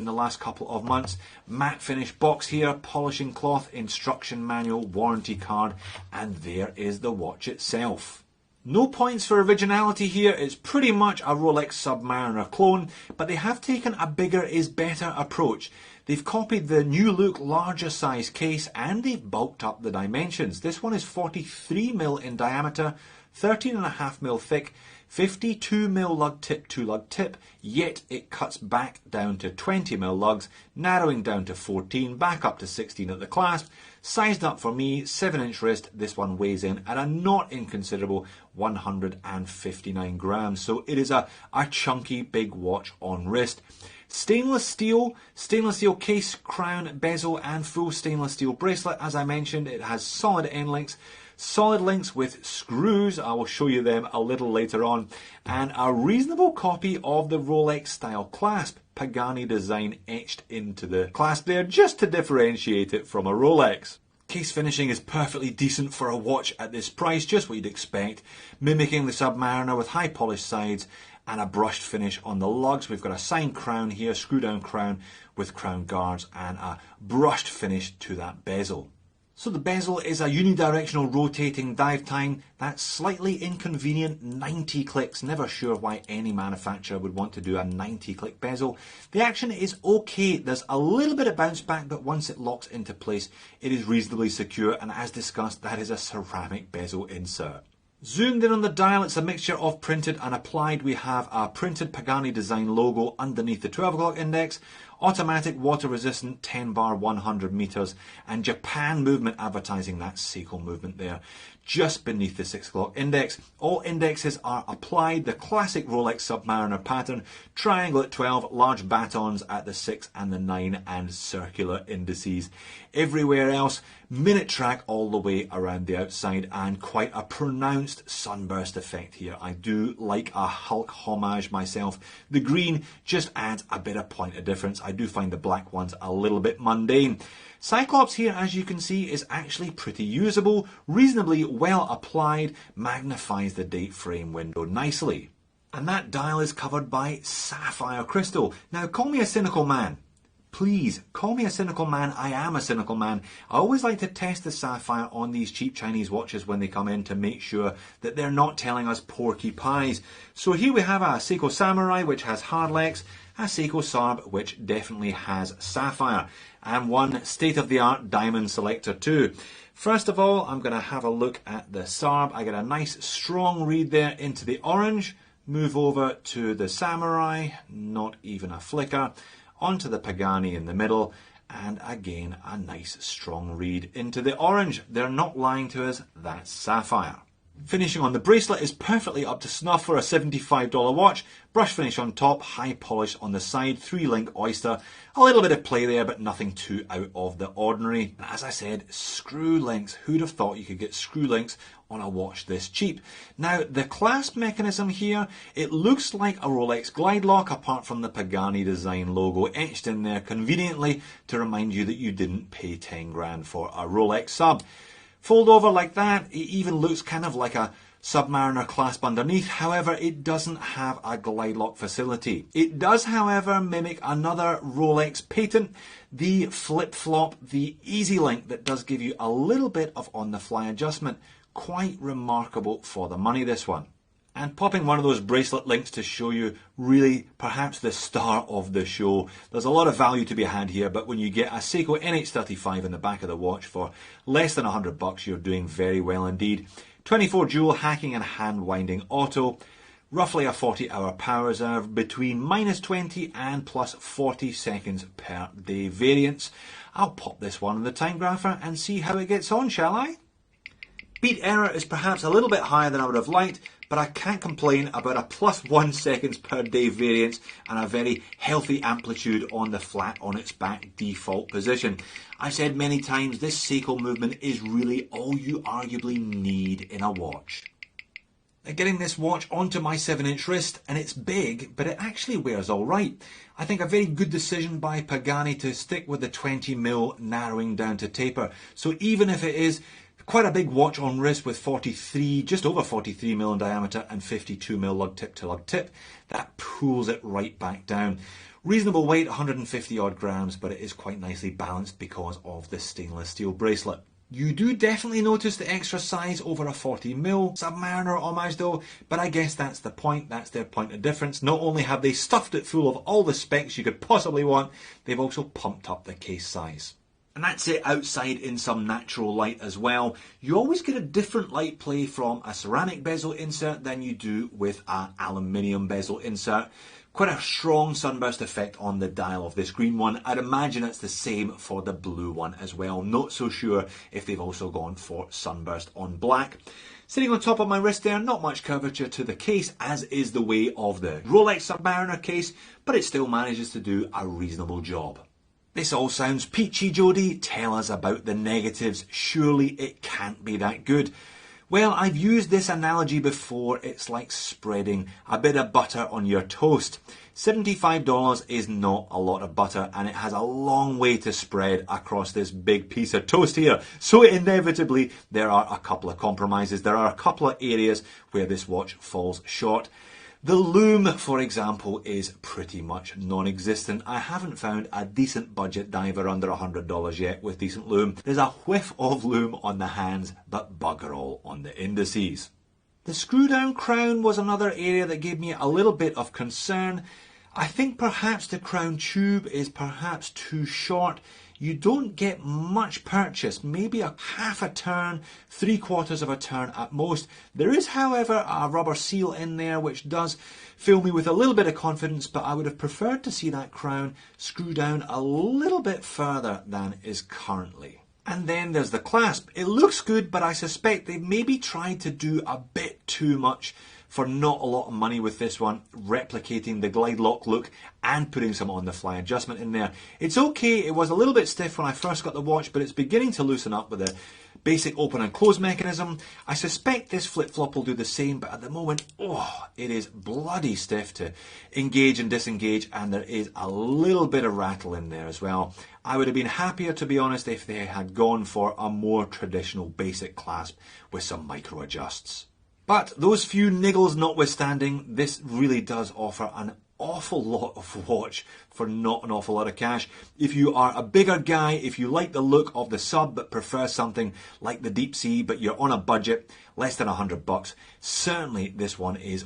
the last couple of months. Matte finish box here, polishing cloth, instruction manual, warranty card, and there is the watch itself. No points for originality here. It's pretty much a Rolex Submariner clone, but they have taken a bigger is better approach. They've copied the new look, larger size case, and they've bulked up the dimensions. This one is 43mm in diameter, 13.5mm thick, 52mm lug tip to lug tip, yet it cuts back down to 20mm lugs, narrowing down to 14, back up to 16 at the clasp. Sized up for me, 7-inch wrist. This one weighs in at a not inconsiderable 159 grams. So it is a chunky big watch on wrist. Stainless steel case, crown, bezel, and full stainless steel bracelet. As I mentioned, it has solid end links. Solid links with screws, I will show you them a little later on, and a reasonable copy of the Rolex style clasp, Pagani design etched into the clasp there just to differentiate it from a Rolex. Case finishing is perfectly decent for a watch at this price, just what you'd expect, mimicking the Submariner with high polished sides and a brushed finish on the lugs. We've got a signed crown here, screw down crown with crown guards and a brushed finish to that bezel. So the bezel is a unidirectional rotating dive time. That's slightly inconvenient, 90 clicks. Never sure why any manufacturer would want to do a 90 click bezel. The action is okay. There's a little bit of bounce back, but once it locks into place, it is reasonably secure. And as discussed, that is a ceramic bezel insert. Zoomed in on the dial, it's a mixture of printed and applied. We have a printed Pagani Design logo underneath the 12 o'clock index, automatic water resistant 10 bar 100 meters, and Japan movement advertising that Seiko movement there just beneath the 6 o'clock index. All indexes are applied, the classic Rolex Submariner pattern, triangle at 12, large batons at the 6 and the 9, and circular indices. Everywhere else, minute track all the way around the outside, and quite a pronounced sunburst effect here. I do like a Hulk homage myself. The green just adds a bit of point of difference. I do find the black ones a little bit mundane. Cyclops here, as you can see, is actually pretty usable, reasonably well applied, magnifies the date frame window nicely. And that dial is covered by sapphire crystal. Now, call me a cynical man. Please, call me a cynical man. I am a cynical man. I always like to test the sapphire on these cheap Chinese watches when they come in to make sure that they're not telling us porky pies. So here we have a Seiko Samurai, which has Hardlex, a Seiko Sarb, which definitely has sapphire, and one state-of-the-art diamond selector too. First of all, I'm going to have a look at the Sarb. I get a nice strong read there into the orange. Move over to the Samurai, not even a flicker. Onto the Pagani in the middle, and again a nice strong read into the orange. They're not lying to us, that's sapphire. Finishing on the bracelet is perfectly up to snuff for a $75 watch. Brush finish on top, high polish on the side, 3-link oyster. A little bit of play there, but nothing too out of the ordinary. And as I said, screw links. Who'd have thought you could get screw links on a watch this cheap? Now, the clasp mechanism here, it looks like a Rolex glide lock, apart from the Pagani Design logo etched in there conveniently to remind you that you didn't pay 10 grand for a Rolex sub. Fold over like that, it even looks kind of like a Submariner clasp underneath. However, it doesn't have a glide lock facility. It does, however, mimic another Rolex patent, the flip-flop, the Easy Link, that does give you a little bit of on-the-fly adjustment. Quite remarkable for the money, this one. And popping one of those bracelet links to show you really perhaps the star of the show. There's a lot of value to be had here, but when you get a Seiko NH35 in the back of the watch for less than $100, you're doing very well indeed. 24 jewel hacking and hand winding auto. Roughly a 40-hour power reserve between -20 and +40 seconds per day variance. I'll pop this one in the time grapher and see how it gets on, shall I? Beat error is perhaps a little bit higher than I would have liked, but I can't complain about a +1 seconds per day variance and a very healthy amplitude on the flat on its back default position. I've said many times, this Seiko movement is really all you arguably need in a watch. Now, getting this watch onto my 7-inch wrist, and it's big, but it actually wears all right. I think a very good decision by Pagani to stick with the 20mm narrowing down to taper. So even if it is quite a big watch on wrist with 43, just over 43mm in diameter and 52mm lug tip to lug tip, that pulls it right back down. Reasonable weight, 150 odd grams, but it is quite nicely balanced because of the stainless steel bracelet. You do definitely notice the extra size over a 40mm Submariner homage though, but I guess that's the point, that's their point of difference. Not only have they stuffed it full of all the specs you could possibly want, they've also pumped up the case size. And that's it outside in some natural light as well. You always get a different light play from a ceramic bezel insert than you do with an aluminium bezel insert. Quite a strong sunburst effect on the dial of this green one. I'd imagine it's the same for the blue one as well. Not so sure if they've also gone for sunburst on black. Sitting on top of my wrist there, not much curvature to the case, as is the way of the Rolex Submariner case, but it still manages to do a reasonable job. This all sounds peachy, Jodie. Tell us about the negatives. Surely it can't be that good. Well, I've used this analogy before. It's like spreading a bit of butter on your toast. $75 is not a lot of butter, and it has a long way to spread across this big piece of toast here. So inevitably, there are a couple of compromises. There are a couple of areas where this watch falls short. The lume, for example, is pretty much non-existent. I haven't found a decent budget diver under $100 yet with decent lume. There's a whiff of lume on the hands, but bugger all on the indices. The screw-down crown was another area that gave me a little bit of concern. I think perhaps the crown tube is perhaps too short. You don't get much purchase, maybe a half a turn, 3/4 of a turn at most. There is, however, a rubber seal in there which does fill me with a little bit of confidence, but I would have preferred to see that crown screw down a little bit further than is currently. And then there's the clasp. It looks good, but I suspect they've maybe tried to do a bit too much for not a lot of money with this one, replicating the glide lock look and putting some on-the-fly adjustment in there. It's okay, it was a little bit stiff when I first got the watch, but it's beginning to loosen up with the basic open and close mechanism. I suspect this flip-flop will do the same, but at the moment, it is bloody stiff to engage and disengage, and there is a little bit of rattle in there as well. I would have been happier, to be honest, if they had gone for a more traditional basic clasp with some micro adjusts. But those few niggles notwithstanding, this really does offer an awful lot of watch for not an awful lot of cash. If you are a bigger guy, if you like the look of the sub but prefer something like the Deep Sea, but you're on a budget, less than $100, certainly this one is